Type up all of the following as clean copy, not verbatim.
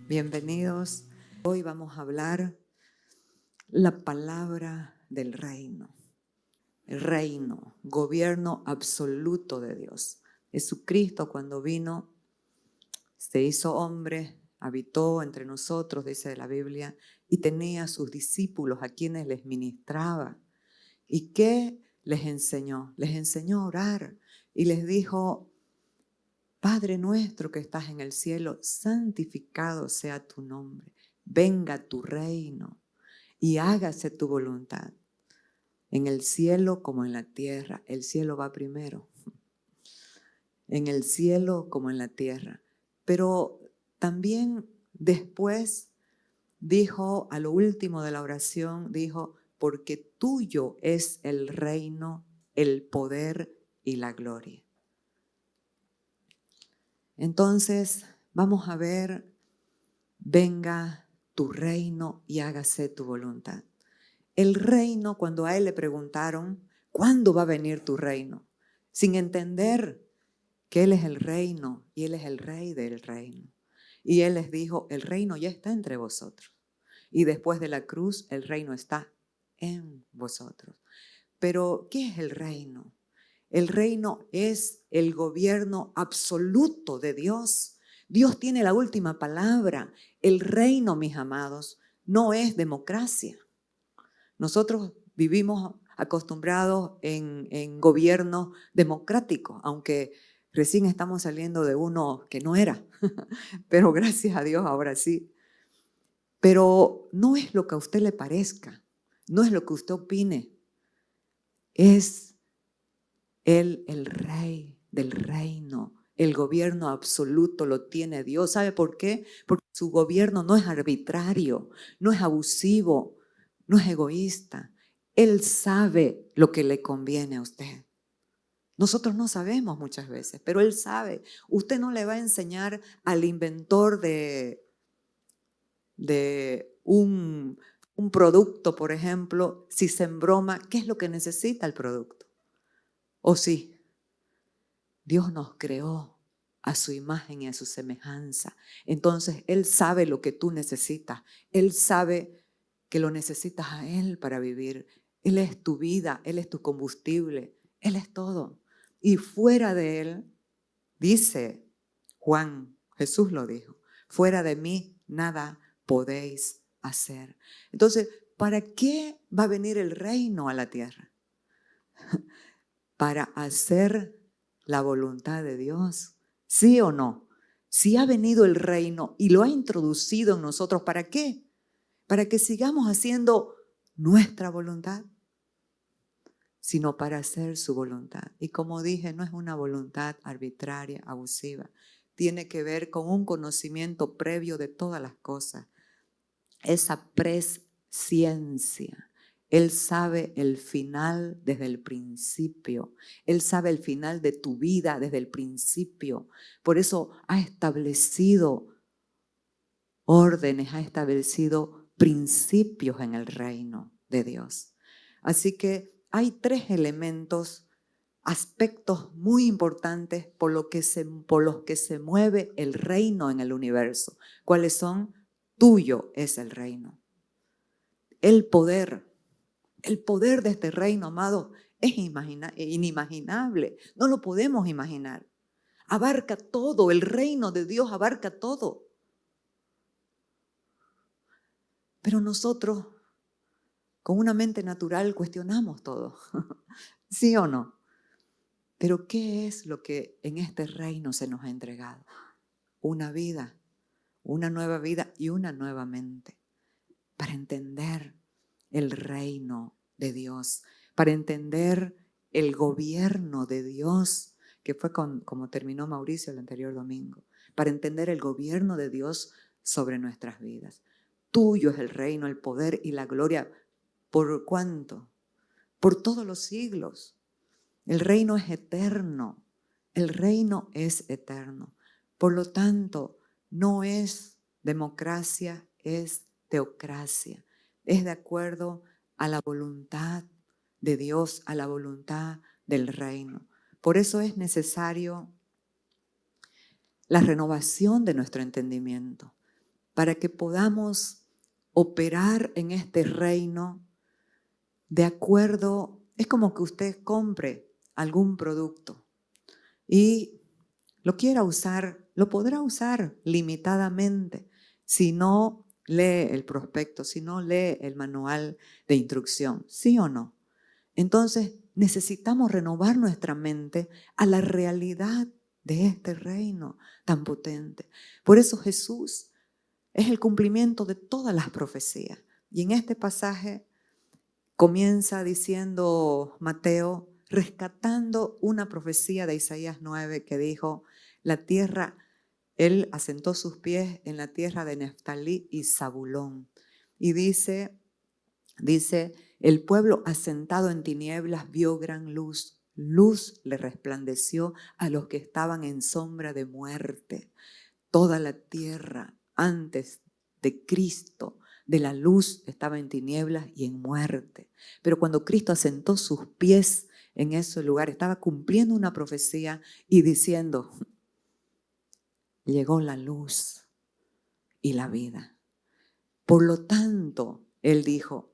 Bienvenidos. Hoy vamos a hablar la palabra del reino. El reino, gobierno absoluto de Dios. Jesucristo cuando vino, se hizo hombre, habitó entre nosotros, dice la Biblia, y tenía a sus discípulos a quienes les ministraba. ¿Y qué les enseñó? Les enseñó a orar y les dijo: Padre nuestro que estás en el cielo, santificado sea tu nombre. Venga tu reino y hágase tu voluntad, en el cielo como en la tierra. El cielo va primero, en el cielo como en la tierra. Pero también después dijo, a lo último de la oración, dijo: porque tuyo es el reino, el poder y la gloria. Entonces vamos a ver: venga tu reino y hágase tu voluntad. El reino, cuando a él le preguntaron, ¿cuándo va a venir tu reino? Sin entender que él es el reino y él es el rey del reino. Y él les dijo: el reino ya está entre vosotros. Y después de la cruz, el reino está en vosotros. Pero, ¿qué es el reino? El reino es el gobierno absoluto de Dios. Dios tiene la última palabra. El reino, mis amados, no es democracia. Nosotros vivimos acostumbrados en gobiernos democráticos, aunque recién estamos saliendo de uno que no era, pero gracias a Dios ahora sí. Pero no es lo que a usted le parezca, no es lo que usted opine, es Él el rey del reino. El gobierno absoluto lo tiene Dios. ¿Sabe por qué? Porque su gobierno no es arbitrario, no es abusivo, no es egoísta. Él sabe lo que le conviene a usted. Nosotros no sabemos muchas veces, pero Él sabe. Usted no le va a enseñar al inventor de un producto, por ejemplo, si se embroma, ¿qué es lo que necesita el producto? ¿O sí? Dios nos creó a su imagen y a su semejanza. Entonces, Él sabe lo que tú necesitas. Él sabe que lo necesitas a Él para vivir. Él es tu vida, Él es tu combustible, Él es todo. Y fuera de Él, dice Juan, Jesús lo dijo: fuera de mí nada podéis hacer. Entonces, ¿para qué va a venir el reino a la tierra? Para hacer la voluntad de Dios, ¿sí o no? Si ha venido el reino y lo ha introducido en nosotros, ¿para qué? Para que sigamos haciendo nuestra voluntad, sino para hacer su voluntad. Y como dije, no es una voluntad arbitraria, abusiva. Tiene que ver con un conocimiento previo de todas las cosas. Esa presciencia. Él sabe el final desde el principio. Él sabe el final de tu vida desde el principio. Por eso ha establecido órdenes, ha establecido principios en el reino de Dios. Así que hay tres elementos, aspectos muy importantes por los que se mueve el reino en el universo. ¿Cuáles son? Tuyo es el reino. El poder de este reino, amado, es inimaginable. No lo podemos imaginar. Abarca todo, el reino de Dios abarca todo. Pero nosotros, con una mente natural, cuestionamos todo. ¿Sí o no? Pero ¿qué es lo que en este reino se nos ha entregado? Una vida, una nueva vida y una nueva mente, para entender el reino de Dios, para entender el gobierno de Dios, que fue como terminó Mauricio el anterior domingo, para entender el gobierno de Dios sobre nuestras vidas. Tuyo es el reino, el poder y la gloria. ¿Por cuánto? Por todos los siglos. El reino es eterno. El reino es eterno. Por lo tanto, no es democracia, es teocracia. Es de acuerdo a la voluntad de Dios, a la voluntad del reino. Por eso es necesario la renovación de nuestro entendimiento. para que podamos operar en este reino de acuerdo. Es como que usted compre algún producto y lo quiera usar, lo podrá usar limitadamente si no lee el prospecto, si no lee el manual de instrucción, ¿sí o no? Entonces necesitamos renovar nuestra mente a la realidad de este reino tan potente. Por eso Jesús es el cumplimiento de todas las profecías. Y en este pasaje comienza diciendo Mateo, rescatando una profecía de Isaías 9 que dijo, la tierra, él asentó sus pies en la tierra de Neftalí y Zabulón. Y dice, el pueblo asentado en tinieblas vio gran luz. Luz le resplandeció a los que estaban en sombra de muerte. Toda la tierra antes de Cristo, de la luz, estaba en tinieblas y en muerte. Pero cuando Cristo asentó sus pies en ese lugar, estaba cumpliendo una profecía y diciendo, llegó la luz y la vida. Por lo tanto, él dijo,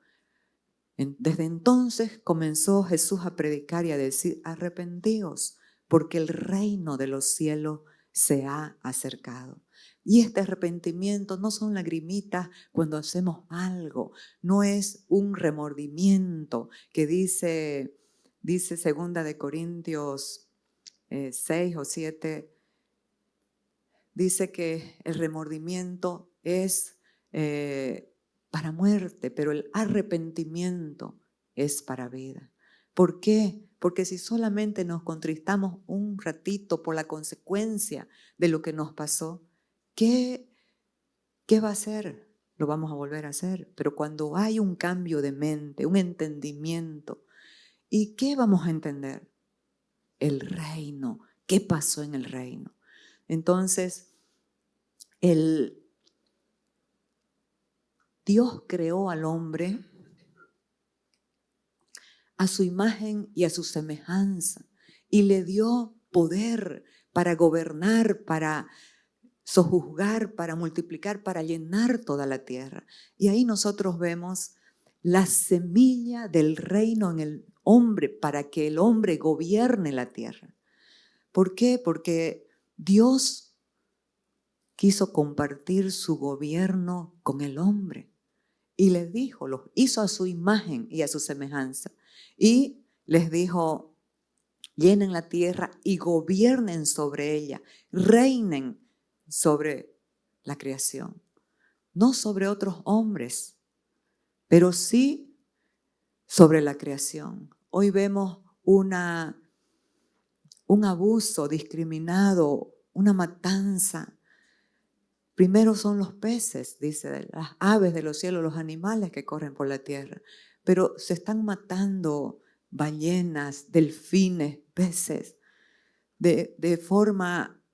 desde entonces comenzó Jesús a predicar y a decir, arrepentíos, porque el reino de los cielos se ha acercado. Y este arrepentimiento no son lagrimitas cuando hacemos algo, no es un remordimiento que dice 2 Corintios 6 o 7, dice que el remordimiento es para muerte, pero el arrepentimiento es para vida. ¿Por qué? Porque si solamente nos contristamos un ratito por la consecuencia de lo que nos pasó, ¿qué va a hacer? Lo vamos a volver a hacer. Pero cuando hay un cambio de mente, un entendimiento, ¿y qué vamos a entender? El reino. ¿Qué pasó en el reino? Entonces, Dios creó al hombre a su imagen y a su semejanza y le dio poder para gobernar, para sojuzgar, para multiplicar, para llenar toda la tierra. Y ahí nosotros vemos la semilla del reino en el hombre para que el hombre gobierne la tierra. ¿Por qué? Porque Dios quiso compartir su gobierno con el hombre. Y les dijo, los hizo a su imagen y a su semejanza. Y les dijo, llenen la tierra y gobiernen sobre ella, reinen sobre la creación. No sobre otros hombres, pero sí sobre la creación. Hoy vemos un abuso discriminado, una matanza. Primero son los peces, dice, las aves de los cielos, los animales que corren por la tierra. Pero se están matando ballenas, delfines, peces, de forma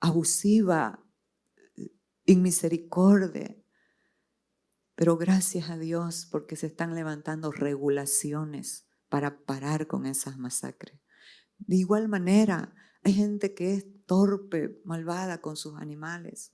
abusiva, inmisericordia. Pero gracias a Dios porque se están levantando regulaciones para parar con esas masacres. De igual manera, hay gente que es torpe, malvada con sus animales.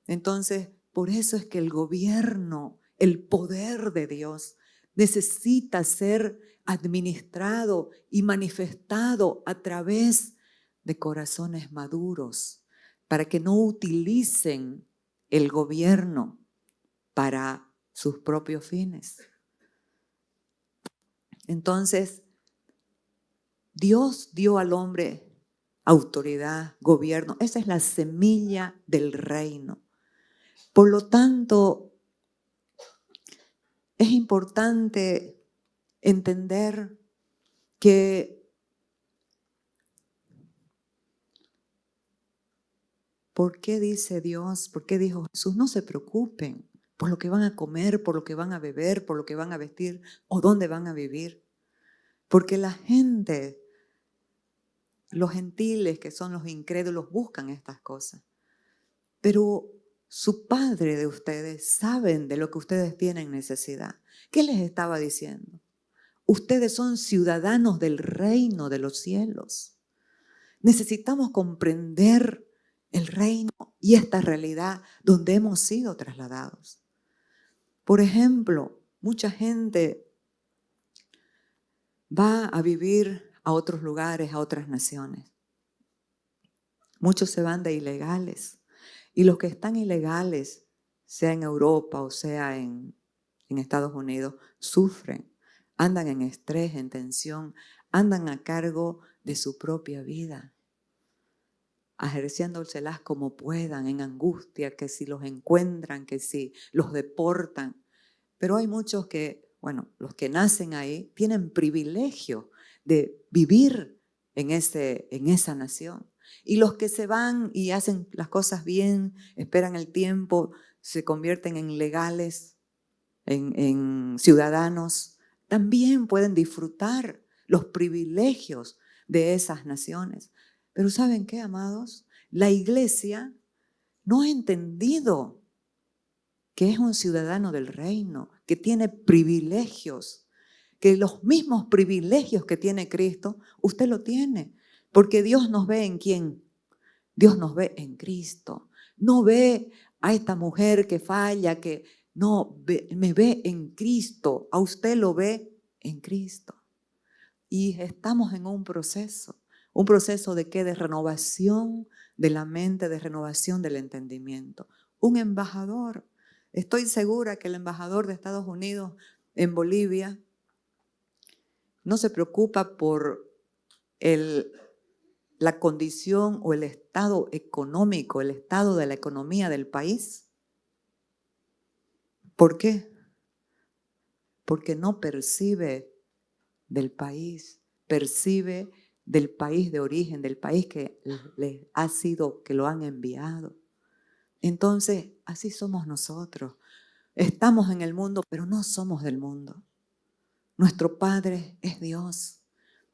Entonces, por eso es que el gobierno, el poder de Dios, necesita ser administrado y manifestado a través de corazones maduros, para que no utilicen el gobierno para sus propios fines. Entonces, Dios dio al hombre autoridad, gobierno. Esa es la semilla del reino. Por lo tanto, es importante entender que ¿por qué dice Dios? ¿Por qué dijo Jesús? No se preocupen por lo que van a comer, por lo que van a beber, por lo que van a vestir o dónde van a vivir. Porque la gente, los gentiles que son los incrédulos, buscan estas cosas. Pero su Padre de ustedes saben de lo que ustedes tienen necesidad. ¿Qué les estaba diciendo? Ustedes son ciudadanos del reino de los cielos. Necesitamos comprender el reino y esta realidad donde hemos sido trasladados. Por ejemplo, mucha gente va a vivir a otros lugares, a otras naciones. Muchos se van de ilegales. Y los que están ilegales, sea en Europa o sea en Estados Unidos, sufren, andan en estrés, en tensión, andan a cargo de su propia vida, ejerciéndoselas como puedan, en angustia, que si los encuentran, que si los deportan. Pero hay muchos que, bueno, los que nacen ahí tienen privilegio de vivir en esa nación. Y los que se van y hacen las cosas bien, esperan el tiempo, se convierten en legales, en ciudadanos, también pueden disfrutar los privilegios de esas naciones. Pero ¿saben qué, amados? La iglesia no ha entendido que es un ciudadano del reino, que tiene privilegios, que los mismos privilegios que tiene Cristo, usted lo tiene. Porque Dios nos ve ¿en quién? Dios nos ve en Cristo. No ve a esta mujer que falla, que no, me ve en Cristo. A usted lo ve en Cristo. Y estamos en un proceso de qué? De renovación de la mente, de renovación del entendimiento. Un embajador. Estoy segura que el embajador de Estados Unidos en Bolivia no se preocupa por la condición o el estado económico, el estado de la economía del país. ¿Por qué? Porque no percibe del país, percibe del país de origen, del país que les ha sido, que lo han enviado. Entonces, así somos nosotros. Estamos en el mundo, pero no somos del mundo. Nuestro Padre es Dios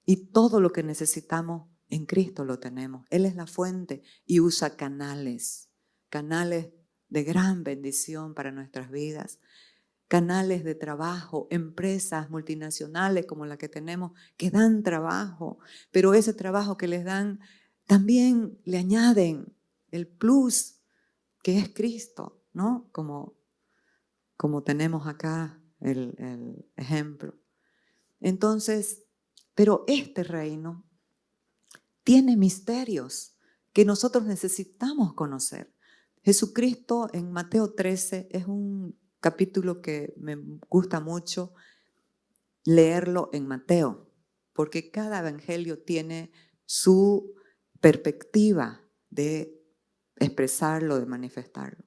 y todo lo que necesitamos en Cristo lo tenemos. Él es la fuente y usa canales de gran bendición para nuestras vidas, canales de trabajo, empresas multinacionales como la que tenemos que dan trabajo, pero ese trabajo que les dan también le añaden el plus que es Cristo, ¿no? Como tenemos acá el ejemplo. Entonces, pero este reino tiene misterios que nosotros necesitamos conocer. Jesucristo en Mateo 13 es un capítulo que me gusta mucho leerlo en Mateo, porque cada evangelio tiene su perspectiva de expresarlo, de manifestarlo.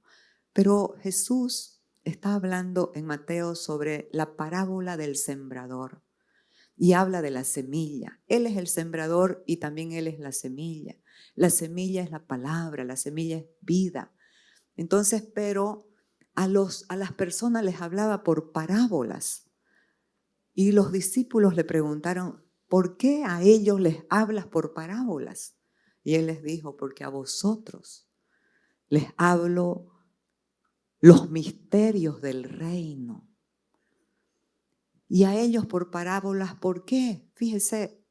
Pero Jesús está hablando en Mateo sobre la parábola del sembrador y habla de la semilla. Él es el sembrador y también Él es la semilla. La semilla es la palabra, la semilla es vida. Entonces, pero a las personas les hablaba por parábolas. Y los discípulos le preguntaron, ¿por qué a ellos les hablas por parábolas? Y Él les dijo, porque a vosotros les hablo los misterios del reino. Y a ellos por parábolas, ¿por qué? Fíjese,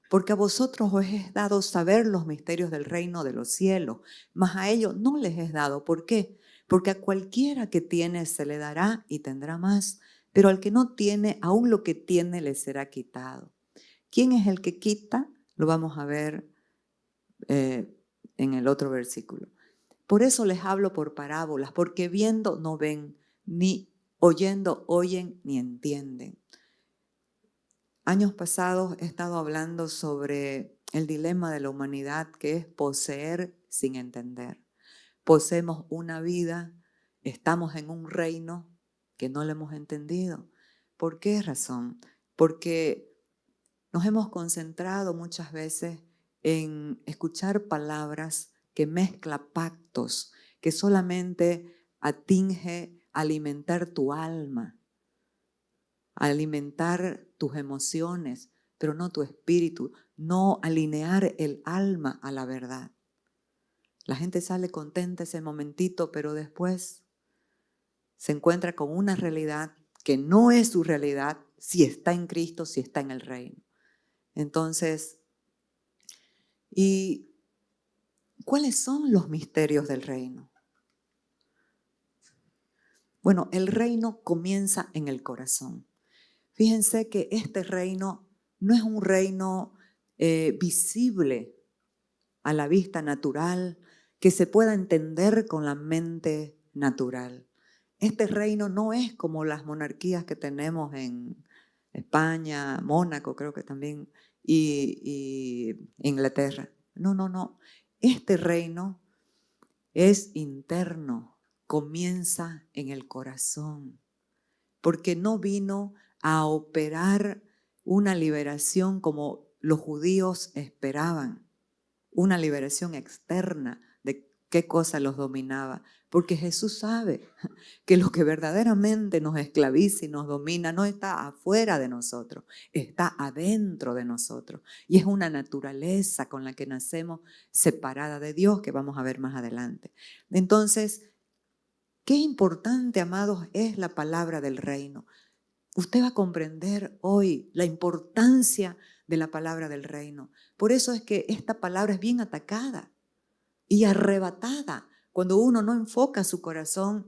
porque a vosotros os es dado saber los misterios del reino de los cielos, mas a ellos no les es dado. ¿Por qué? Porque a cualquiera que tiene se le dará y tendrá más, pero al que no tiene, aún lo que tiene le será quitado. ¿Quién es el que quita? Lo vamos a ver en el otro versículo. Por eso les hablo por parábolas, porque viendo no ven, ni oyendo oyen, ni entienden. Años pasados he estado hablando sobre el dilema de la humanidad, que es poseer sin entender. Poseemos una vida, estamos en un reino que no lo hemos entendido. ¿Por qué razón? Porque nos hemos concentrado muchas veces en escuchar palabras que mezcla pactos, que solamente atinge a alimentar tu alma, a alimentar tus emociones, pero no tu espíritu, no alinear el alma a la verdad. La gente sale contenta ese momentito, pero después se encuentra con una realidad que no es su realidad si está en Cristo, si está en el reino. Entonces, y ¿Cuáles son los misterios del reino? Bueno, el reino comienza en el corazón. Fíjense que este reino no es un reino visible a la vista natural, que se pueda entender con la mente natural. Este reino no es como las monarquías que tenemos en España, Mónaco creo que también, y Inglaterra. No, no, no. Este reino es interno, comienza en el corazón, porque no vino a operar una liberación como los judíos esperaban, una liberación externa de qué cosa los dominaba, porque Jesús sabe que lo que verdaderamente nos esclaviza y nos domina no está afuera de nosotros, está adentro de nosotros. Y es una naturaleza con la que nacemos separada de Dios, que vamos a ver más adelante. Entonces, qué importante, amados, es la palabra del reino. Usted va a comprender hoy la importancia de la palabra del reino. Por eso es que esta palabra es bien atacada y arrebatada cuando uno no enfoca su corazón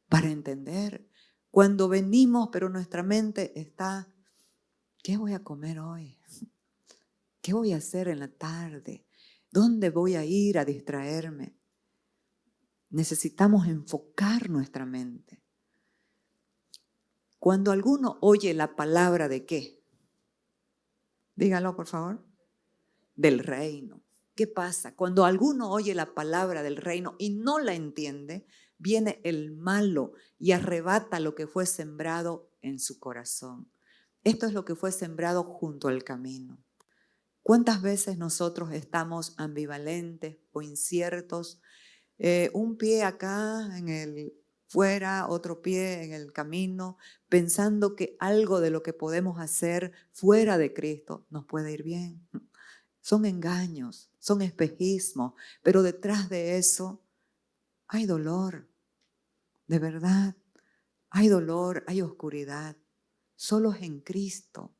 para entender. Cuando venimos, pero nuestra mente está, ¿qué voy a comer hoy? ¿Qué voy a hacer en la tarde? ¿Dónde voy a ir a distraerme? Necesitamos enfocar nuestra mente. Cuando alguno oye la palabra de qué, dígalo por favor, del reino. ¿Qué pasa? Cuando alguno oye la palabra del reino y no la entiende, viene el malo y arrebata lo que fue sembrado en su corazón. Esto es lo que fue sembrado junto al camino. ¿Cuántas veces nosotros estamos ambivalentes o inciertos? Un pie acá en el fuera, otro pie en el camino, pensando que algo de lo que podemos hacer fuera de Cristo nos puede ir bien. Son engaños, son espejismos, pero detrás de eso hay dolor, de verdad. Hay dolor, hay oscuridad. Solo es en Cristo.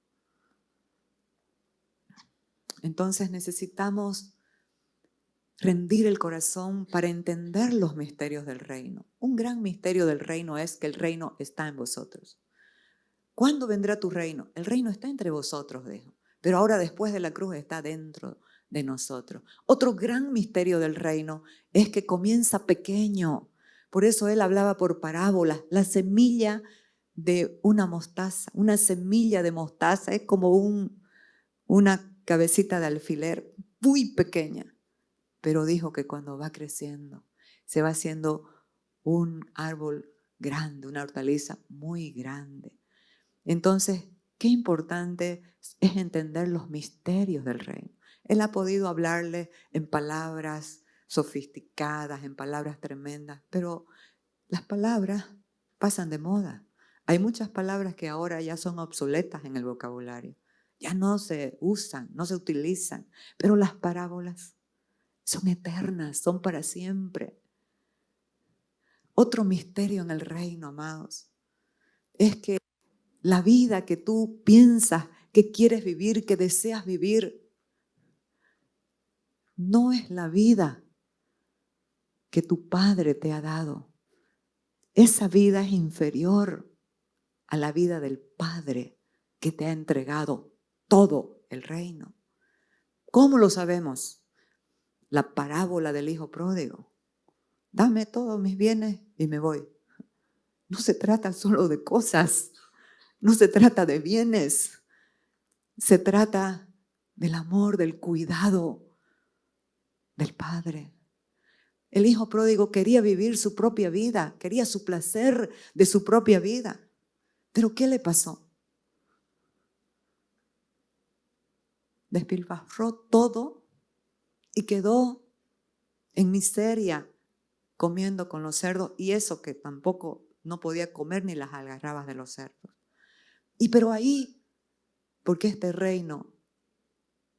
Entonces necesitamos rendir el corazón para entender los misterios del reino. Un gran misterio del reino es que el reino está en vosotros. ¿Cuándo vendrá tu reino? El reino está entre vosotros, dijo. Pero ahora después de la cruz está dentro de nosotros. Otro gran misterio del reino es que comienza pequeño. Por eso él hablaba por parábolas. La semilla de una mostaza, una semilla de mostaza es como una cabecita de alfiler muy pequeña. Pero dijo que cuando va creciendo, se va haciendo un árbol grande, una hortaliza muy grande. Entonces, qué importante es entender los misterios del reino. Él ha podido hablarle en palabras sofisticadas, en palabras tremendas, pero las palabras pasan de moda. Hay muchas palabras que ahora ya son obsoletas en el vocabulario. Ya no se usan, no se utilizan, pero las parábolas son eternas, son para siempre. Otro misterio en el reino, amados, es que la vida que tú piensas que quieres vivir, que deseas vivir, no es la vida que tu Padre te ha dado. Esa vida es inferior a la vida del Padre que te ha entregado todo el reino. ¿Cómo lo sabemos? La parábola del hijo pródigo. Dame todos mis bienes y me voy. No se trata solo de cosas, no se trata de bienes, se trata del amor, del cuidado del Padre. El hijo pródigo quería vivir su propia vida, quería su placer de su propia vida. ¿Pero qué le pasó? Despilfarró todo y quedó en miseria comiendo con los cerdos, y eso que tampoco no podía comer ni las algarrabas de los cerdos. Y pero ahí, porque este reino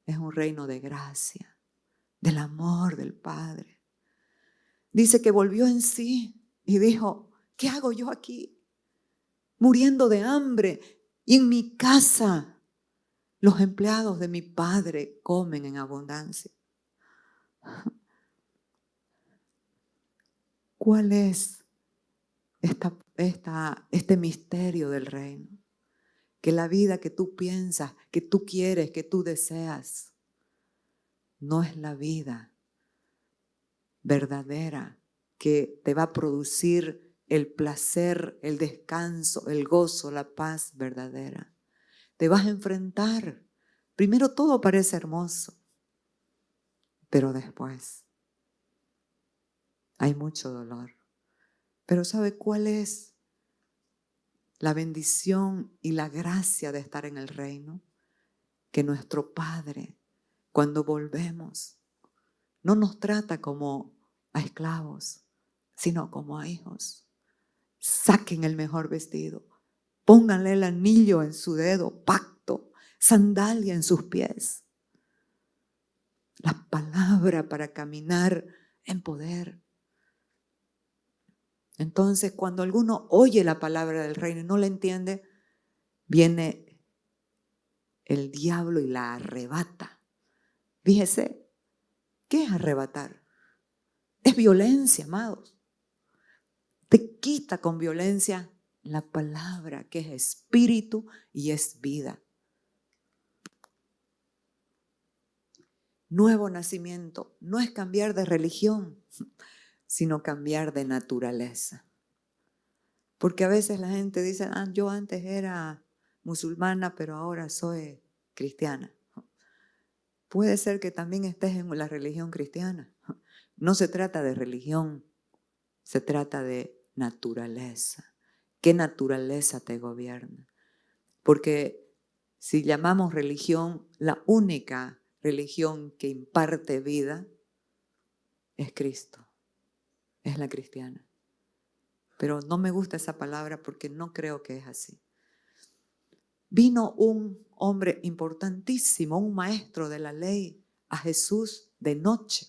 es un reino de gracia, del amor del Padre. Dice que volvió en sí y dijo, ¿qué hago yo aquí? Muriendo de hambre, y en mi casa los empleados de mi Padre comen en abundancia. ¿cuál es este misterio del reino? Que la vida que tú piensas, que tú quieres, que tú deseas, no es la vida verdadera que te va a producir el placer, el descanso, el gozo, la paz verdadera. Te vas a enfrentar. Primero todo parece hermoso, pero después hay mucho dolor. Pero ¿sabe cuál es la bendición y la gracia de estar en el reino? Que nuestro Padre, cuando volvemos, no nos trata como a esclavos, sino como a hijos. Saquen el mejor vestido, pónganle el anillo en su dedo, pacto, sandalia en sus pies. La palabra para caminar en poder. Entonces, cuando alguno oye la palabra del reino y no la entiende, viene el diablo y la arrebata. Fíjese, ¿qué es arrebatar? Es violencia, amados. Te quita con violencia la palabra que es espíritu y es vida. Nuevo nacimiento no es cambiar de religión, sino cambiar de naturaleza. Porque a veces la gente dice, yo antes era musulmana, pero ahora soy cristiana. Puede ser que también estés en la religión cristiana. No se trata de religión, se trata de naturaleza. ¿Qué naturaleza te gobierna? Porque si llamamos religión, la única religión que imparte vida es Cristo, es la cristiana. Pero no me gusta esa palabra porque no creo que es así. Vino un hombre importantísimo, un maestro de la ley, a Jesús de noche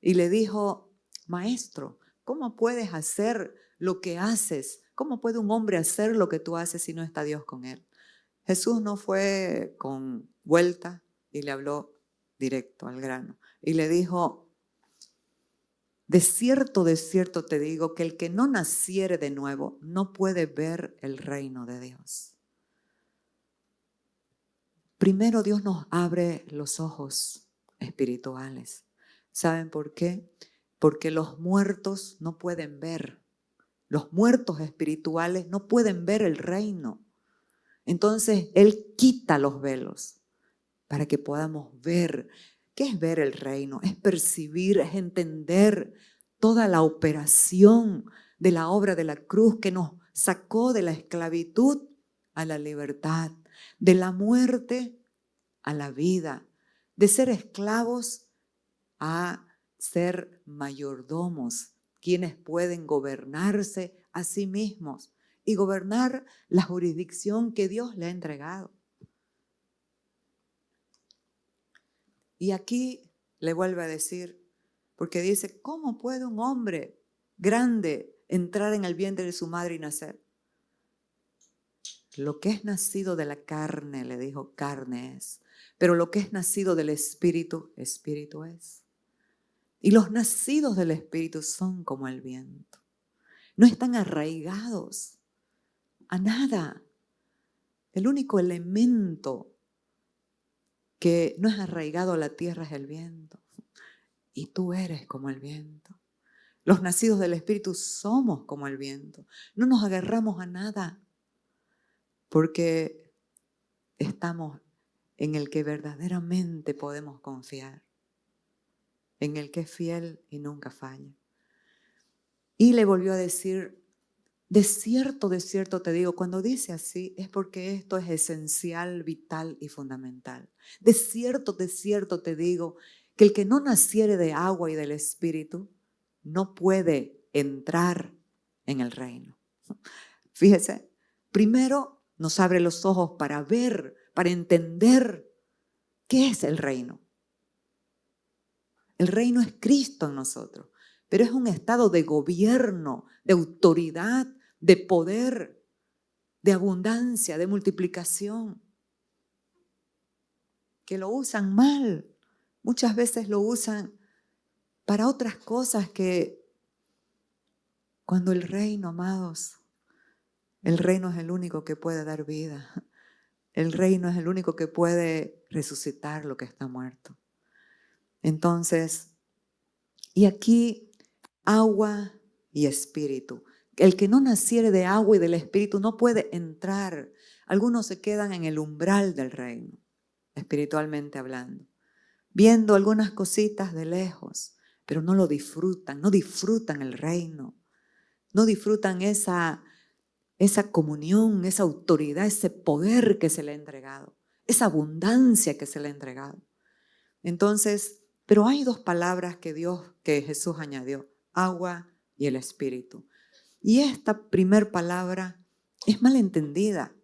y le dijo, maestro, ¿cómo puedes hacer lo que haces? ¿Cómo puede un hombre hacer lo que tú haces si no está Dios con él? Jesús no fue con vuelta y le habló directo al grano y le dijo, de cierto te digo que el que no naciere de nuevo no puede ver el reino de Dios. Primero Dios nos abre los ojos espirituales. ¿Saben por qué? Porque los muertos no pueden ver. Los muertos espirituales no pueden ver el reino. Entonces Él quita los velos para que podamos ver. ¿Qué es ver el reino? Es percibir, es entender toda la operación de la obra de la cruz que nos sacó de la esclavitud a la libertad, de la muerte a la vida, de ser esclavos a ser mayordomos, quienes pueden gobernarse a sí mismos y gobernar la jurisdicción que Dios le ha entregado. Y aquí le vuelve a decir, porque dice, ¿cómo puede un hombre grande entrar en el vientre de su madre y nacer? Lo que es nacido de la carne, le dijo, carne es. Pero lo que es nacido del Espíritu, Espíritu es. Y los nacidos del Espíritu son como el viento. No están arraigados a nada. El único elemento que no es arraigado a la tierra es el viento. Y tú eres como el viento. Los nacidos del Espíritu somos como el viento. No nos agarramos a nada porque estamos en el que verdaderamente podemos confiar, en el que es fiel y nunca falla. Y le volvió a decir, de cierto te digo, cuando dice así es porque esto es esencial, vital y fundamental. De cierto te digo que el que no naciere de agua y del Espíritu no puede entrar en el reino. Fíjese, primero nos abre los ojos para ver, para entender qué es el reino. El reino es Cristo en nosotros, pero es un estado de gobierno, de autoridad, de poder, de abundancia, de multiplicación, que lo usan mal. Muchas veces lo usan para otras cosas que Cuando el reino, amados, el reino es el único que puede dar vida. El reino es el único que puede resucitar lo que está muerto. Entonces, y aquí agua y espíritu. El que no naciere de agua y del espíritu no puede entrar. Algunos se quedan en el umbral del reino, espiritualmente hablando, viendo algunas cositas de lejos, pero no lo disfrutan, no disfrutan el reino, no disfrutan esa comunión, esa autoridad, ese poder que se le ha entregado, esa abundancia que se le ha entregado. Entonces, pero hay dos palabras que Jesús añadió, agua y el espíritu. Y esta primer palabra es mal entendida,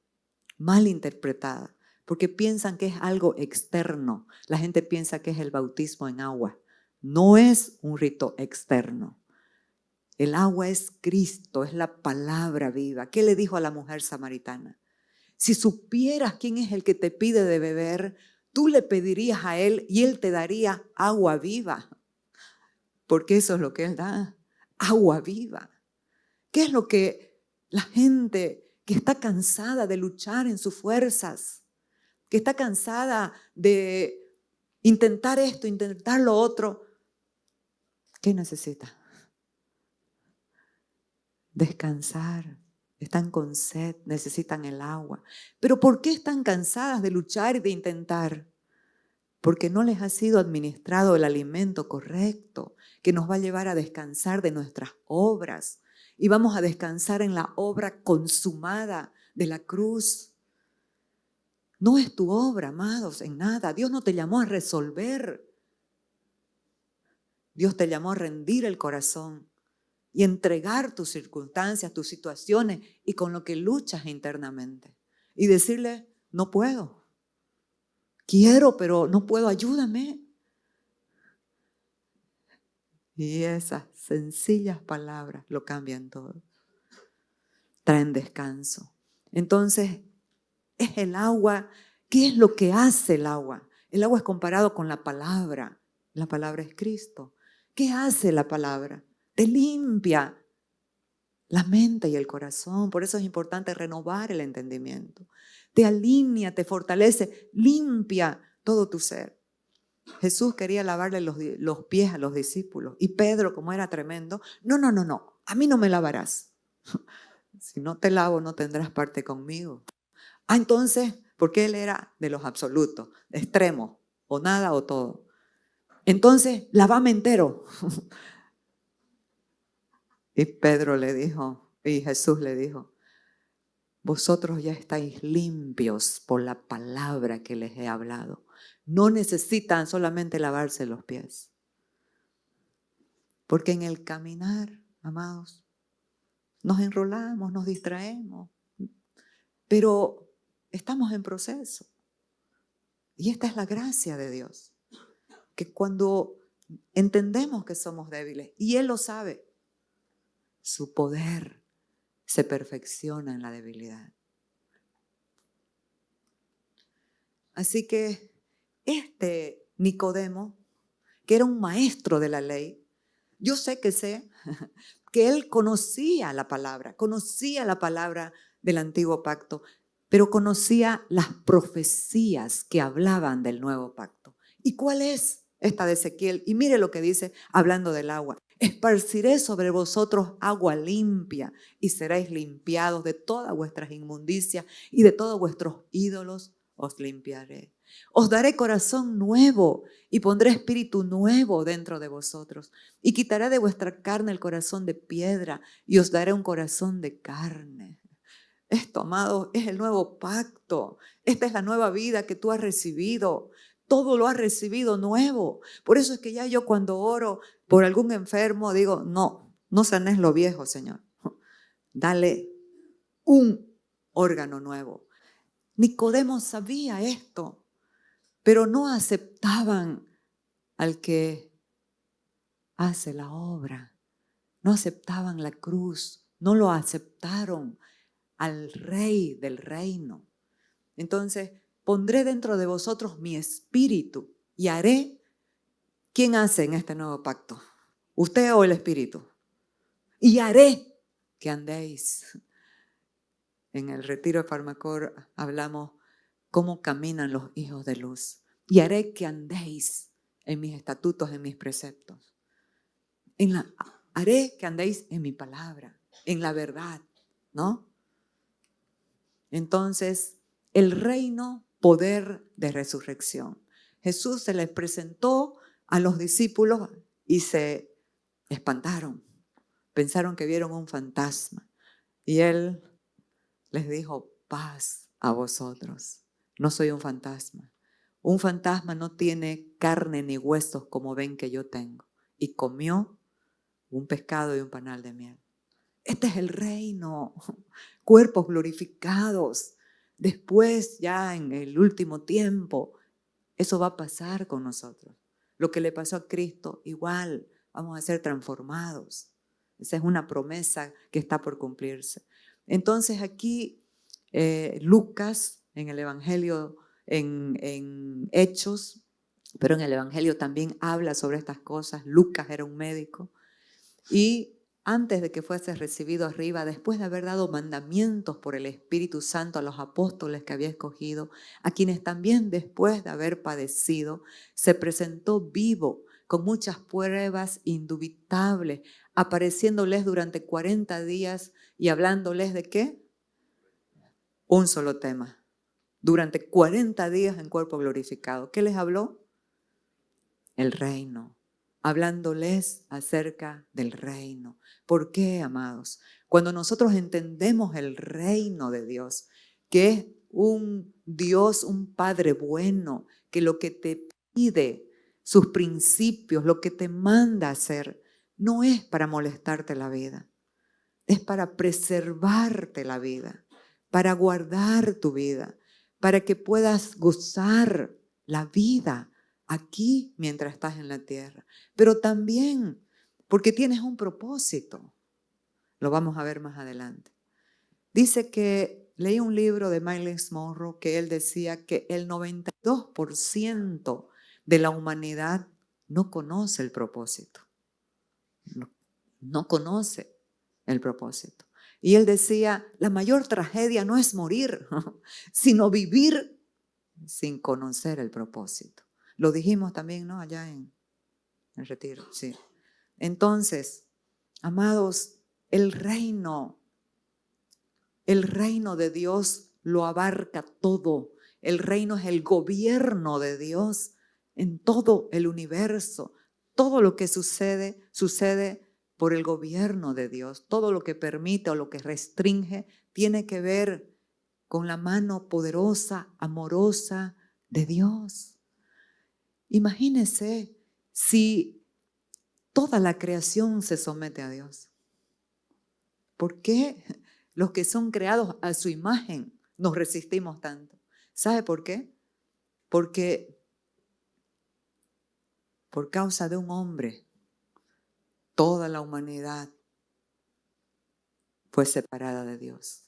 mal interpretada, porque piensan que es algo externo. La gente piensa que es el bautismo en agua. No es un rito externo. El agua es Cristo, es la palabra viva. ¿Qué le dijo a la mujer samaritana? Si supieras quién es el que te pide de beber, tú le pedirías a él y él te daría agua viva. Porque eso es lo que él da, agua viva. ¿Qué es lo que la gente que está cansada de luchar en sus fuerzas, que está cansada de intentar esto, intentar lo otro, qué necesita? Descansar. Están con sed, necesitan el agua. ¿Pero por qué están cansadas de luchar y de intentar? Porque no les ha sido administrado el alimento correcto que nos va a llevar a descansar de nuestras obras. Y vamos a descansar en la obra consumada de la cruz. No es tu obra, amados, en nada. Dios no te llamó a resolver. Dios te llamó a rendir el corazón y entregar tus circunstancias, tus situaciones y con lo que luchas internamente. Y decirle, no puedo. Quiero, pero no puedo, ayúdame. Y esas sencillas palabras lo cambian todo. Traen descanso. Entonces, es el agua. ¿Qué es lo que hace el agua? El agua es comparado con la palabra. La palabra es Cristo. ¿Qué hace la palabra? Te limpia la mente y el corazón. Por eso es importante renovar el entendimiento. Te alinea, te fortalece, limpia todo tu ser. Jesús quería lavarle los pies a los discípulos y Pedro, como era tremendo, no, a mí no me lavarás. Si no te lavo no tendrás parte conmigo. Entonces, porque él era de los absolutos, extremos, o nada o todo. Entonces, lávame entero. Y Pedro le dijo, y Jesús le dijo, vosotros ya estáis limpios por la palabra que les he hablado. No necesitan solamente lavarse los pies. Porque en el caminar, amados, nos enrolamos, nos distraemos, pero estamos en proceso. Y esta es la gracia de Dios, que cuando entendemos que somos débiles, y Él lo sabe, su poder se perfecciona en la debilidad. Así que este Nicodemo, que era un maestro de la ley, yo sé que él conocía la palabra del antiguo pacto, pero conocía las profecías que hablaban del nuevo pacto. ¿Y cuál es esta de Ezequiel? Y mire lo que dice hablando del agua. Esparciré sobre vosotros agua limpia y seréis limpiados de todas vuestras inmundicias y de todos vuestros ídolos os limpiaré. Os daré corazón nuevo y pondré espíritu nuevo dentro de vosotros. Y quitaré de vuestra carne el corazón de piedra y os daré un corazón de carne. Esto, amado, es el nuevo pacto. Esta es la nueva vida que tú has recibido. Todo lo has recibido nuevo. Por eso es que ya yo cuando oro por algún enfermo digo, no sanes lo viejo, Señor. Dale un órgano nuevo. Nicodemo sabía esto, pero no aceptaban al que hace la obra. No aceptaban la cruz, no lo aceptaron al Rey del reino. Entonces, pondré dentro de vosotros mi espíritu y haré. ¿Quién hace en este nuevo pacto? ¿Usted o el espíritu? Y haré que andéis. En el retiro de Farmacor hablamos cómo caminan los hijos de luz. Y haré que andéis en mis estatutos, en mis preceptos. Haré que andéis en mi palabra, en la verdad, ¿no? Entonces, el reino, poder de resurrección. Jesús se les presentó a los discípulos y se espantaron. Pensaron que vieron un fantasma. Y Él les dijo, paz a vosotros. No soy un fantasma. Un fantasma no tiene carne ni huesos como ven que yo tengo. Y comió un pescado y un panal de miel. Este es el reino, cuerpos glorificados. Después, ya en el último tiempo, eso va a pasar con nosotros. Lo que le pasó a Cristo, igual vamos a ser transformados. Esa es una promesa que está por cumplirse. Entonces aquí Lucas, en el Evangelio, en Hechos, pero en el Evangelio también habla sobre estas cosas. Lucas era un médico y antes de que fuese recibido arriba, después de haber dado mandamientos por el Espíritu Santo a los apóstoles que había escogido, a quienes también después de haber padecido, se presentó vivo con muchas pruebas indubitables, apareciéndoles durante 40 días y hablándoles ¿de qué? Un solo tema. Durante 40 días en cuerpo glorificado. ¿Qué les habló? El reino. Hablándoles acerca del reino. ¿Por qué, amados? Cuando nosotros entendemos el reino de Dios, que es un Dios, un Padre bueno, que lo que te pide, sus principios, lo que te manda hacer, no es para molestarte la vida, es para preservarte la vida, para guardar tu vida, para que puedas gozar la vida aquí mientras estás en la tierra, pero también porque tienes un propósito. Lo vamos a ver más adelante. Dice que leí un libro de Miles Monroe que él decía que el 92% de la humanidad no conoce el propósito. No conoce el propósito. Y él decía, la mayor tragedia no es morir, sino vivir sin conocer el propósito. Lo dijimos también, ¿no? Allá en el retiro, sí. Entonces, amados, el reino de Dios lo abarca todo. El reino es el gobierno de Dios en todo el universo. Todo lo que sucede por el gobierno de Dios. Todo lo que permite o lo que restringe tiene que ver con la mano poderosa, amorosa de Dios. Imagínense si toda la creación se somete a Dios. ¿Por qué los que son creados a su imagen nos resistimos tanto? ¿Sabe por qué? Porque por causa de un hombre, toda la humanidad fue separada de Dios.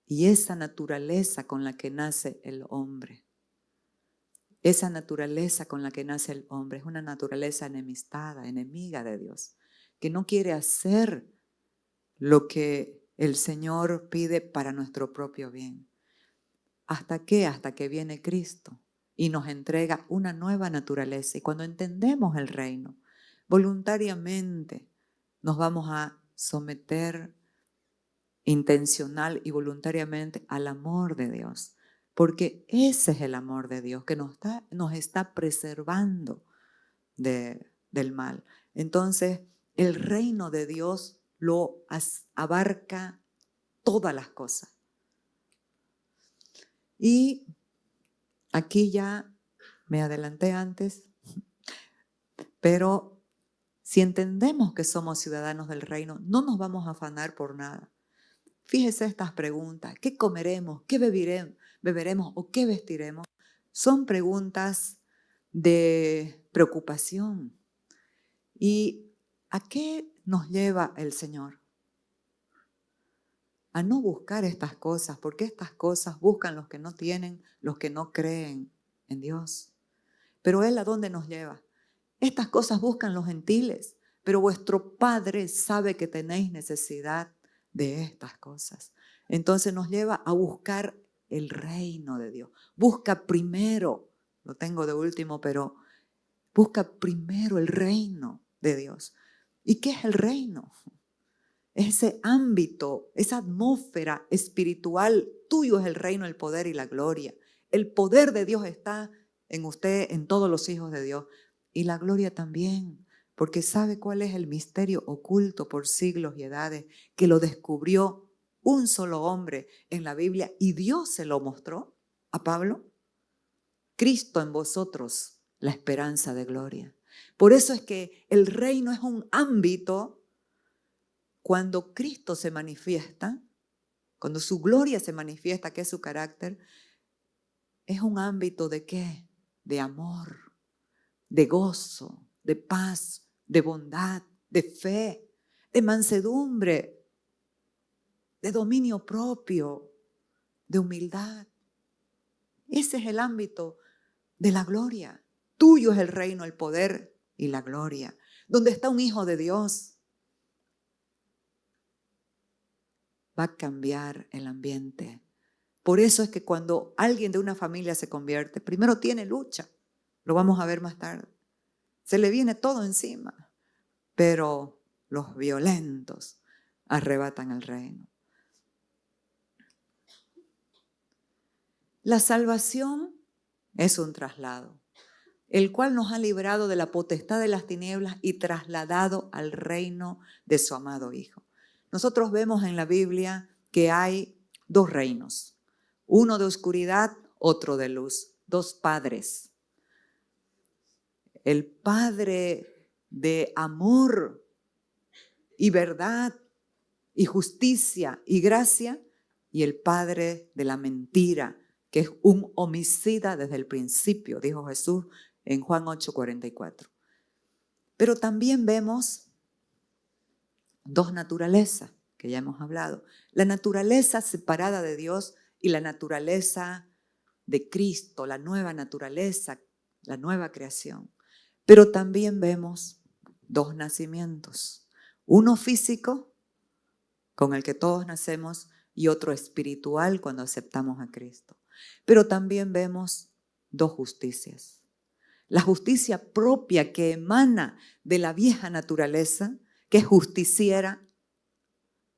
Y esa naturaleza con la que nace el hombre, esa naturaleza con la que nace el hombre es una naturaleza enemistada, enemiga de Dios, que no quiere hacer lo que el Señor pide para nuestro propio bien. ¿Hasta qué? Hasta que viene Cristo y nos entrega una nueva naturaleza. Y cuando entendemos el reino, voluntariamente nos vamos a someter intencional y voluntariamente al amor de Dios. Porque ese es el amor de Dios que nos está preservando del mal. Entonces, el reino de Dios lo abarca todas las cosas. Y aquí ya me adelanté antes, pero si entendemos que somos ciudadanos del reino, no nos vamos a afanar por nada. Fíjese estas preguntas: ¿qué comeremos? ¿Qué beberemos? ¿O qué vestiremos? Son preguntas de preocupación. ¿Y a qué nos lleva el Señor? A no buscar estas cosas, porque estas cosas buscan los que no tienen, los que no creen en Dios. Pero Él, ¿a dónde nos lleva? Estas cosas buscan los gentiles, pero vuestro Padre sabe que tenéis necesidad de estas cosas. Entonces nos lleva a buscar el reino de Dios. Busca primero, lo tengo de último, pero busca primero el reino de Dios. ¿Y qué es el reino? Ese ámbito, esa atmósfera espiritual, tuyo es el reino, el poder y la gloria. El poder de Dios está en usted, en todos los hijos de Dios. Y la gloria también, porque sabe cuál es el misterio oculto por siglos y edades, que lo descubrió un solo hombre en la Biblia y Dios se lo mostró a Pablo. Cristo en vosotros, la esperanza de gloria. Por eso es que el reino es un ámbito. Cuando Cristo se manifiesta, cuando su gloria se manifiesta, que es su carácter, es un ámbito ¿de qué? De amor, de gozo, de paz, de bondad, de fe, de mansedumbre, de dominio propio, de humildad. Ese es el ámbito de la gloria. Tuyo es el reino, el poder y la gloria. Donde está un hijo de Dios, va a cambiar el ambiente. Por eso es que cuando alguien de una familia se convierte, primero tiene lucha, lo vamos a ver más tarde. Se le viene todo encima, pero los violentos arrebatan el reino. La salvación es un traslado, el cual nos ha librado de la potestad de las tinieblas y trasladado al reino de su amado Hijo. Nosotros vemos en la Biblia que hay dos reinos, uno de oscuridad, otro de luz, dos padres. El Padre de amor y verdad y justicia y gracia, y el Padre de la mentira, que es un homicida desde el principio, dijo Jesús en Juan 8:44. Pero también vemos dos naturalezas, que ya hemos hablado. La naturaleza separada de Dios y la naturaleza de Cristo, la nueva naturaleza, la nueva creación. Pero también vemos dos nacimientos, uno físico, con el que todos nacemos, y otro espiritual cuando aceptamos a Cristo. Pero también vemos dos justicias. La justicia propia que emana de la vieja naturaleza, que es justiciera,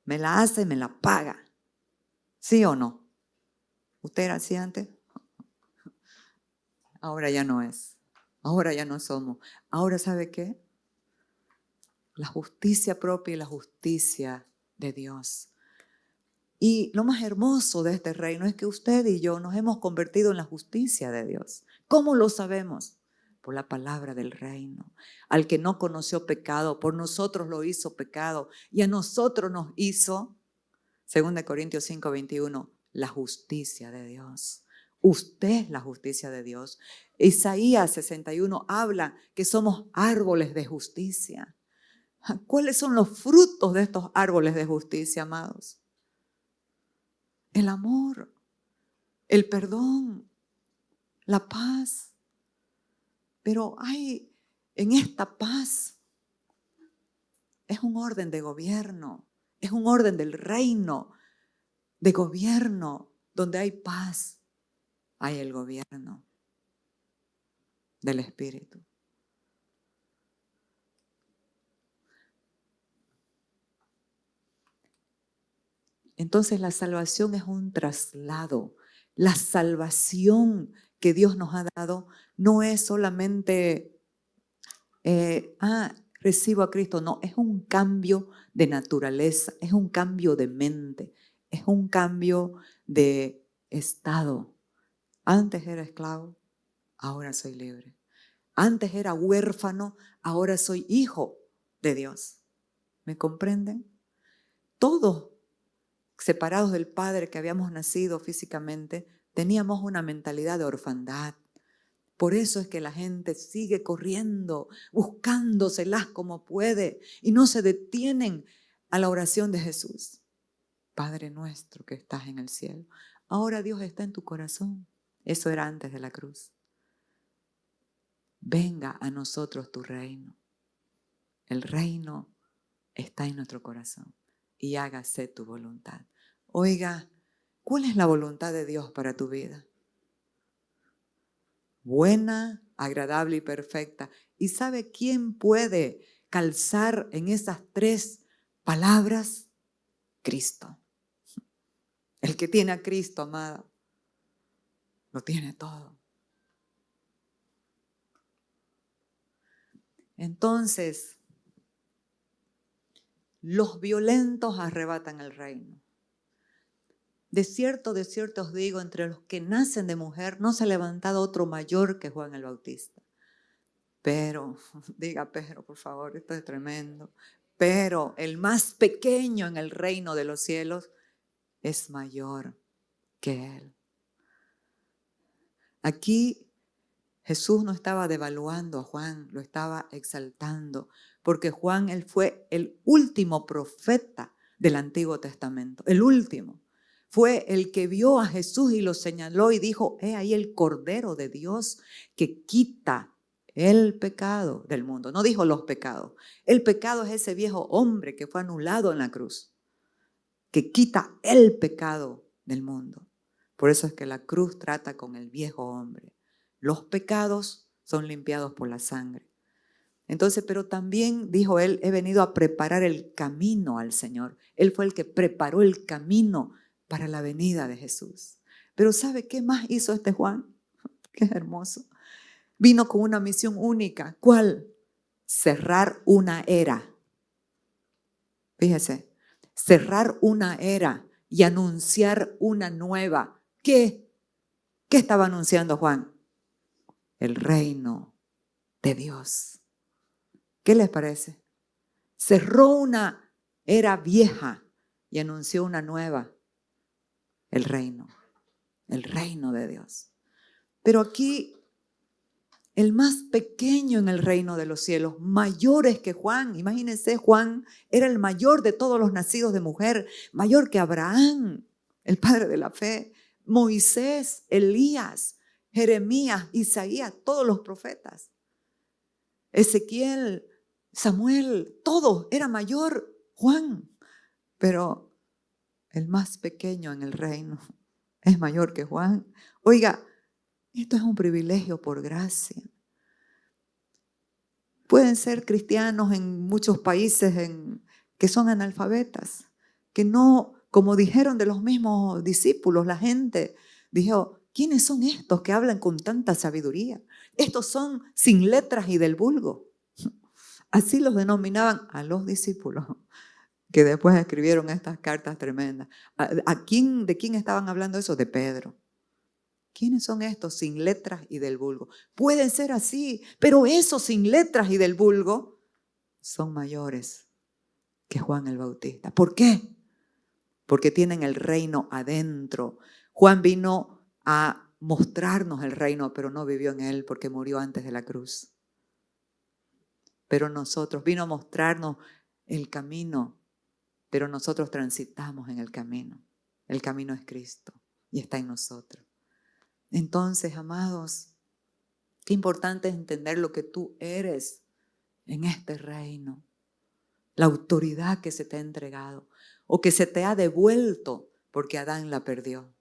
me la hace y me la paga. ¿Sí o no? ¿Usted era así antes? Ahora ya no es. Ahora ya no somos. Ahora, ¿sabe qué? La justicia propia y la justicia de Dios. Y lo más hermoso de este reino es que usted y yo nos hemos convertido en la justicia de Dios. ¿Cómo lo sabemos? Por la palabra del reino. Al que no conoció pecado, por nosotros lo hizo pecado y a nosotros nos hizo, 2 Corintios 5:21, la justicia de Dios. Usted es la justicia de Dios. Isaías 61 habla que somos árboles de justicia. ¿Cuáles son los frutos de estos árboles de justicia, amados? El amor, el perdón, la paz. Pero hay en esta paz, es un orden de gobierno, es un orden del reino de gobierno. Donde hay paz, hay el gobierno del Espíritu. Entonces la salvación es un traslado. La salvación que Dios nos ha dado no es solamente, recibo a Cristo. No, es un cambio de naturaleza, es un cambio de mente, es un cambio de estado. Antes era esclavo, ahora soy libre. Antes era huérfano, ahora soy hijo de Dios. ¿Me comprenden? Todos separados del Padre que habíamos nacido físicamente, teníamos una mentalidad de orfandad. Por eso es que la gente sigue corriendo, buscándoselas como puede y no se detienen a la oración de Jesús. Padre nuestro que estás en el cielo. Ahora Dios está en tu corazón. Eso era antes de la cruz. Venga a nosotros tu reino. El reino está en nuestro corazón y hágase tu voluntad. Oiga, ¿cuál es la voluntad de Dios para tu vida? Buena, agradable y perfecta. ¿Y sabe quién puede calzar en esas 3 palabras? Cristo. El que tiene a Cristo, amado, lo tiene todo. Entonces, los violentos arrebatan el reino. De cierto os digo, entre los que nacen de mujer no se ha levantado otro mayor que Juan el Bautista. Pero, diga pero, por favor, esto es tremendo. Pero el más pequeño en el reino de los cielos es mayor que él. Aquí Jesús no estaba devaluando a Juan, lo estaba exaltando, porque Juan, él fue el último profeta del Antiguo Testamento, el último. Fue el que vio a Jesús y lo señaló y dijo, he ahí el Cordero de Dios que quita el pecado del mundo. No dijo los pecados. El pecado es ese viejo hombre que fue anulado en la cruz, que quita el pecado del mundo. Por eso es que la cruz trata con el viejo hombre. Los pecados son limpiados por la sangre. Entonces, pero también dijo él, he venido a preparar el camino al Señor. Él fue el que preparó el camino para la venida de Jesús. Pero ¿sabe qué más hizo este Juan? Qué hermoso. Vino con una misión única. ¿Cuál? Cerrar una era. Fíjese, cerrar una era y anunciar una nueva. ¿Qué? ¿Qué estaba anunciando Juan? El reino de Dios. ¿Qué les parece? Cerró una era vieja y anunció una nueva. El reino de Dios. Pero aquí el más pequeño en el reino de los cielos, mayores que Juan. Imagínense, Juan era el mayor de todos los nacidos de mujer, mayor que Abraham, el padre de la fe, Moisés, Elías, Jeremías, Isaías, todos los profetas. Ezequiel, Samuel, todos, era mayor Juan. Pero el más pequeño en el reino es mayor que Juan. Oiga, esto es un privilegio por gracia. Pueden ser cristianos en muchos países que son analfabetas, que no, como dijeron de los mismos discípulos, la gente dijo, ¿quiénes son estos que hablan con tanta sabiduría? Estos son sin letras y del vulgo. Así los denominaban a los discípulos, que después escribieron estas cartas tremendas. ¿De quién estaban hablando eso? De Pedro. ¿Quiénes son estos sin letras y del vulgo? Pueden ser así, pero esos sin letras y del vulgo son mayores que Juan el Bautista. ¿Por qué? Porque tienen el reino adentro. Juan vino a mostrarnos el reino, pero no vivió en él porque murió antes de la cruz. Pero nosotros, vino a mostrarnos el camino, pero nosotros transitamos en el camino. El camino es Cristo y está en nosotros. Entonces, amados, qué importante es entender lo que tú eres en este reino, la autoridad que se te ha entregado o que se te ha devuelto porque Adán la perdió.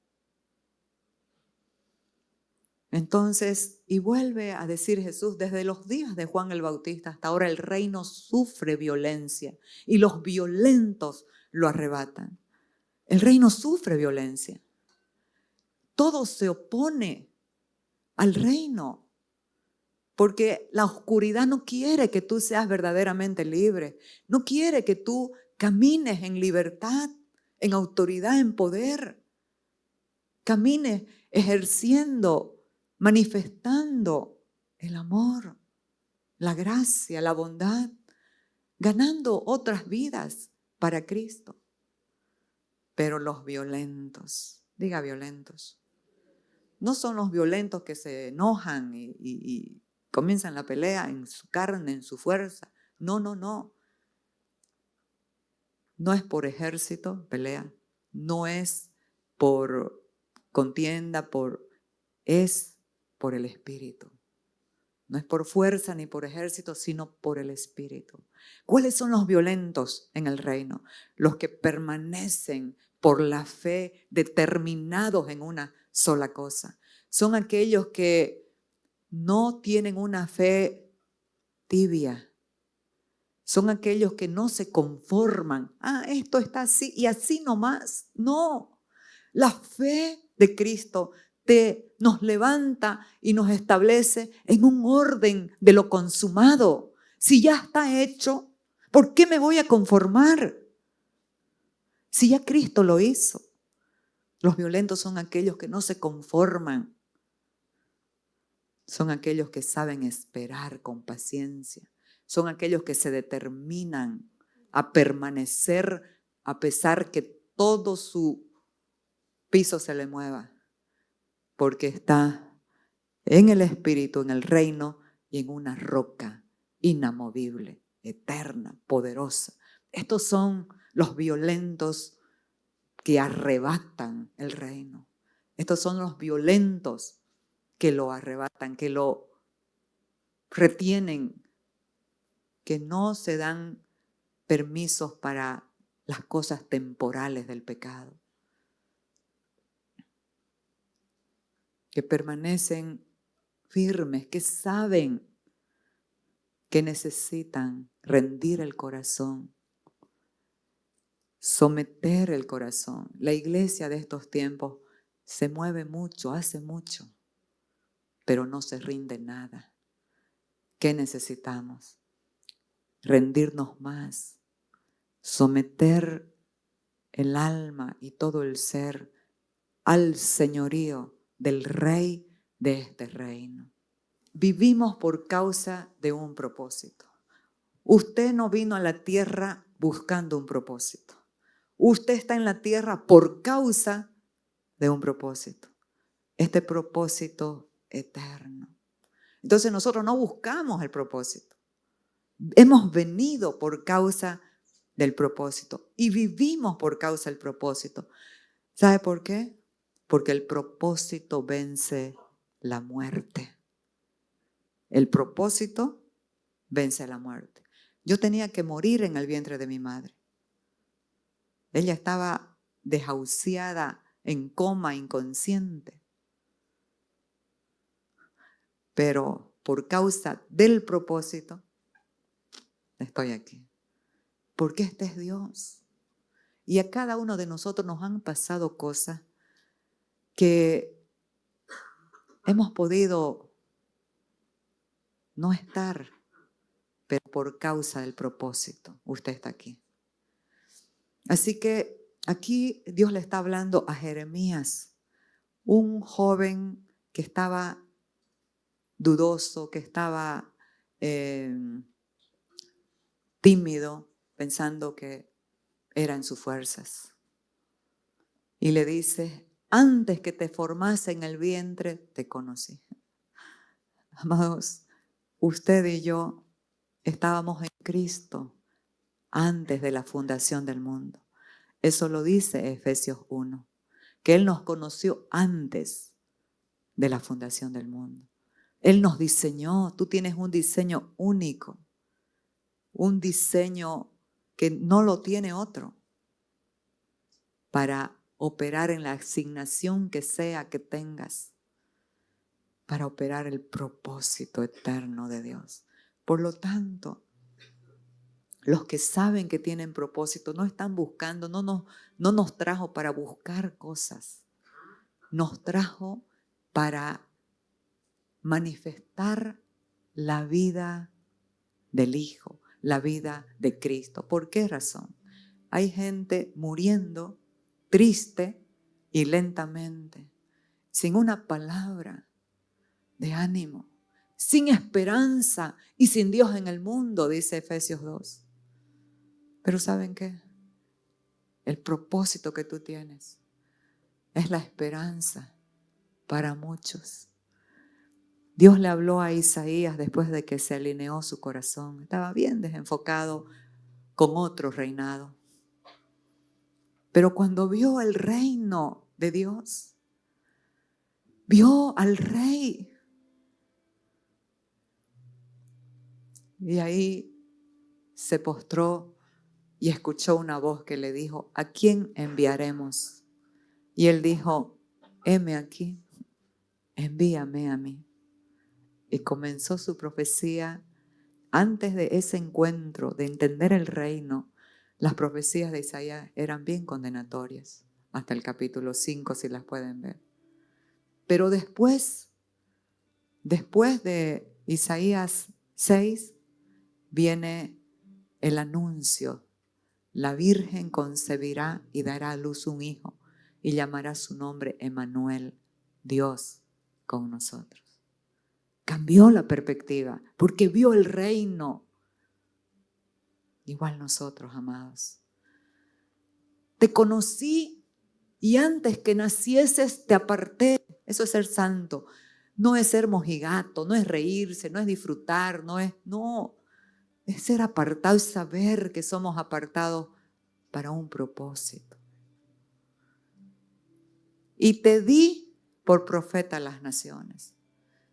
Entonces, y vuelve a decir Jesús, desde los días de Juan el Bautista hasta ahora el reino sufre violencia y los violentos lo arrebatan. El reino sufre violencia. Todo se opone al reino, porque la oscuridad no quiere que tú seas verdaderamente libre, no quiere que tú camines en libertad, en autoridad, en poder, camines ejerciendo, manifestando el amor, la gracia, la bondad, ganando otras vidas para Cristo. Pero los violentos, diga violentos, no son los violentos que se enojan y comienzan la pelea en su carne, en su fuerza. No, no, no. No es por ejército pelea, no es por contienda, es por el Espíritu. No es por fuerza ni por ejército, sino por el Espíritu. ¿Cuáles son los violentos en el reino? Los que permanecen por la fe, determinados en una sola cosa. Son aquellos que no tienen una fe tibia. Son aquellos que no se conforman. Esto está así y así nomás. No. La fe de Cristo nos levanta y nos establece en un orden de lo consumado. Si ya está hecho, ¿por qué me voy a conformar? Si ya Cristo lo hizo. Los violentos son aquellos que no se conforman. Son aquellos que saben esperar con paciencia. Son aquellos que se determinan a permanecer a pesar que todo su piso se le mueva, porque está en el Espíritu, en el reino y en una roca inamovible, eterna, poderosa. Estos son los violentos que arrebatan el reino. Estos son los violentos que lo arrebatan, que lo retienen, que no se dan permisos para las cosas temporales del pecado, que permanecen firmes, que saben que necesitan rendir el corazón, someter el corazón. La iglesia de estos tiempos se mueve mucho, hace mucho, pero no se rinde nada. ¿Qué necesitamos? Rendirnos más, someter el alma y todo el ser al señorío del Rey de este reino. Vivimos por causa de un propósito. Usted no vino a la tierra buscando un propósito. Usted está en la tierra por causa de un propósito. Este propósito eterno. Entonces nosotros no buscamos el propósito. Hemos venido por causa del propósito y vivimos por causa del propósito. ¿Sabe por qué? Porque el propósito vence la muerte. El propósito vence la muerte. Yo tenía que morir en el vientre de mi madre. Ella estaba desahuciada, en coma, inconsciente. Pero por causa del propósito, estoy aquí. Porque este es Dios. Y a cada uno de nosotros nos han pasado cosas que hemos podido no estar, pero por causa del propósito, usted está aquí. Así que aquí Dios le está hablando a Jeremías, un joven que estaba dudoso, que estaba tímido, pensando que eran sus fuerzas. Y le dice, antes que te formase en el vientre, te conocí. Amados, usted y yo estábamos en Cristo antes de la fundación del mundo. Eso lo dice Efesios 1, que Él nos conoció antes de la fundación del mundo. Él nos diseñó, tú tienes un diseño único, un diseño que no lo tiene otro, para operar en la asignación que sea que tengas, para operar el propósito eterno de Dios. Por lo tanto, los que saben que tienen propósito no están buscando, no nos trajo para buscar cosas, nos trajo para manifestar la vida del Hijo, la vida de Cristo. ¿Por qué razón? Hay gente muriendo triste y lentamente, sin una palabra de ánimo, sin esperanza y sin Dios en el mundo, dice Efesios 2. Pero ¿saben qué? El propósito que tú tienes es la esperanza para muchos. Dios le habló a Isaías después de que se alineó su corazón. Estaba bien desenfocado con otro reinado. Pero cuando vio el reino de Dios, vio al rey, Y ahí se postró y escuchó una voz que le dijo, ¿a quién enviaremos? Y él dijo, heme aquí, envíame a mí. Y comenzó su profecía. Antes de ese encuentro, de entender el reino, las profecías de Isaías eran bien condenatorias, hasta el capítulo 5 si las pueden ver. Pero después de Isaías 6, viene el anuncio. La Virgen concebirá y dará a luz un hijo y llamará su nombre Emmanuel, Dios con nosotros. Cambió la perspectiva porque vio el reino. Igual nosotros, amados. Te conocí y antes que nacieses te aparté. Eso es ser santo. No es ser mojigato, no es reírse, no es disfrutar, no, es ser apartado y saber que somos apartados para un propósito. Y te di por profeta a las naciones.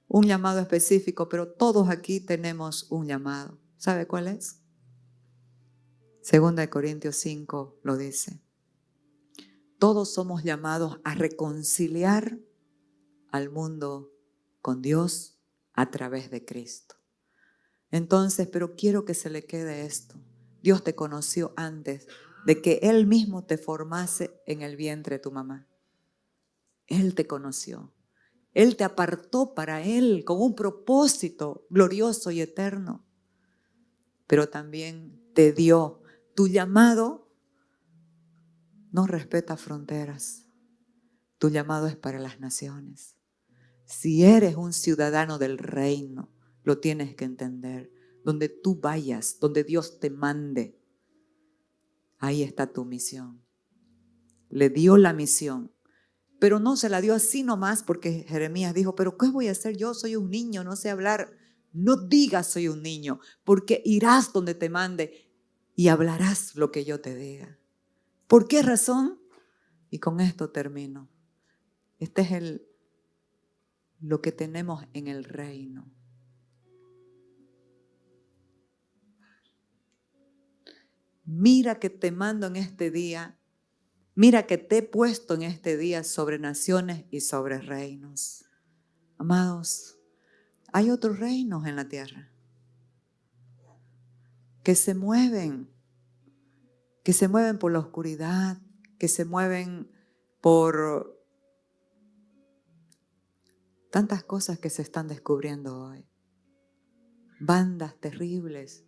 Un llamado específico, pero todos aquí tenemos un llamado. ¿Sabe cuál es? 2 Corintios 5 lo dice. Todos somos llamados a reconciliar al mundo con Dios a través de Cristo. Entonces, pero quiero que se le quede esto. Dios te conoció antes de que Él mismo te formase en el vientre de tu mamá. Él te conoció. Él te apartó para Él con un propósito glorioso y eterno. Pero también te dio. Tu llamado no respeta fronteras. Tu llamado es para las naciones. Si eres un ciudadano del reino, lo tienes que entender. Donde tú vayas, donde Dios te mande, ahí está tu misión. Le dio la misión, pero no se la dio así nomás porque Jeremías dijo, pero ¿qué voy a hacer yo? Soy un niño, no sé hablar. No digas soy un niño, porque irás donde te mande y hablarás lo que yo te diga. ¿Por qué razón? Y con esto termino. Este es lo que tenemos en el reino. Mira que te mando en este día. Mira que te he puesto en este día sobre naciones y sobre reinos. Amados, hay otros reinos en la tierra que se mueven por la oscuridad, que se mueven por tantas cosas que se están descubriendo hoy. Bandas terribles,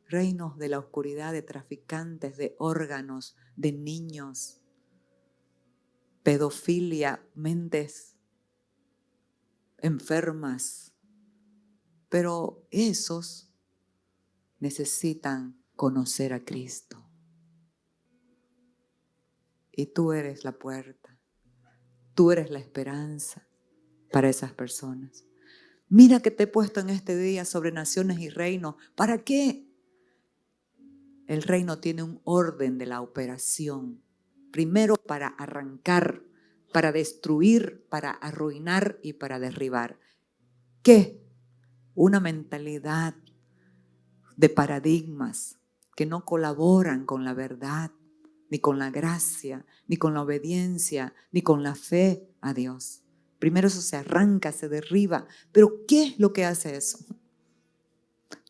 reinos de la oscuridad, de traficantes, de órganos, de niños, pedofilia, mentes enfermas. Pero esos necesitan conocer a Cristo. Y tú eres la puerta. Tú eres la esperanza para esas personas. Mira que te he puesto en este día sobre naciones y reinos. ¿Para qué? El reino tiene un orden de la operación. Primero para arrancar, para destruir, para arruinar y para derribar. ¿Qué? Una mentalidad de paradigmas que no colaboran con la verdad, ni con la gracia, ni con la obediencia, ni con la fe a Dios. Primero eso se arranca, se derriba. Pero ¿qué es lo que hace eso?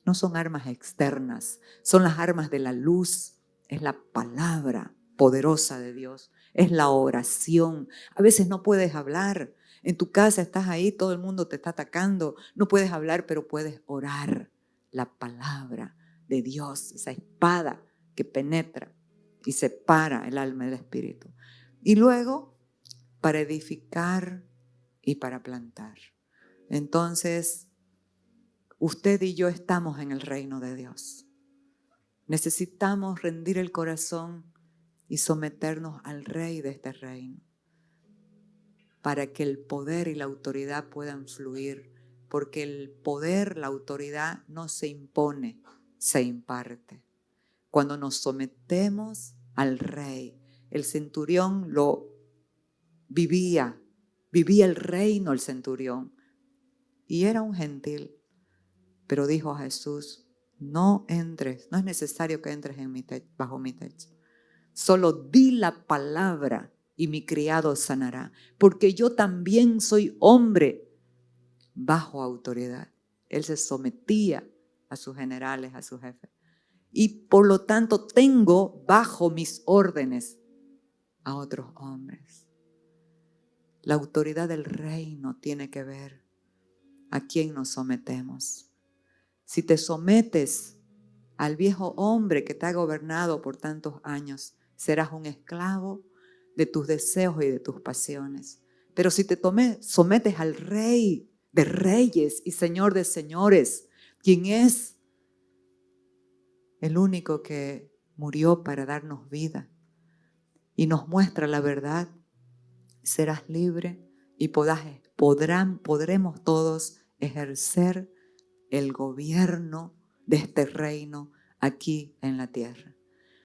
No son armas externas, son las armas de la luz. Es la palabra poderosa de Dios, es la oración. A veces no puedes hablar. En tu casa estás ahí, todo el mundo te está atacando. No puedes hablar, pero puedes orar. La palabra de Dios, esa espada que penetra y separa el alma del espíritu. Y luego, para edificar y para plantar. Entonces, usted y yo estamos en el reino de Dios. Necesitamos rendir el corazón y someternos al Rey de este reino para que el poder y la autoridad puedan fluir, porque el poder, la autoridad no se impone, se imparte. Cuando nos sometemos al Rey, el centurión lo vivía el reino el centurión y era un gentil, pero dijo a Jesús, no entres, no es necesario que entres bajo mi techo. Solo di la palabra y mi criado sanará, porque yo también soy hombre bajo autoridad. Él se sometía a sus generales, a sus jefes. Y por lo tanto tengo bajo mis órdenes a otros hombres. La autoridad del reino tiene que ver a quién nos sometemos. Si te sometes al viejo hombre que te ha gobernado por tantos años, serás un esclavo de tus deseos y de tus pasiones. Pero si te sometes al Rey de reyes y Señor de señores, quien es el único que murió para darnos vida y nos muestra la verdad, serás libre y podremos todos ejercer el gobierno de este reino aquí en la tierra.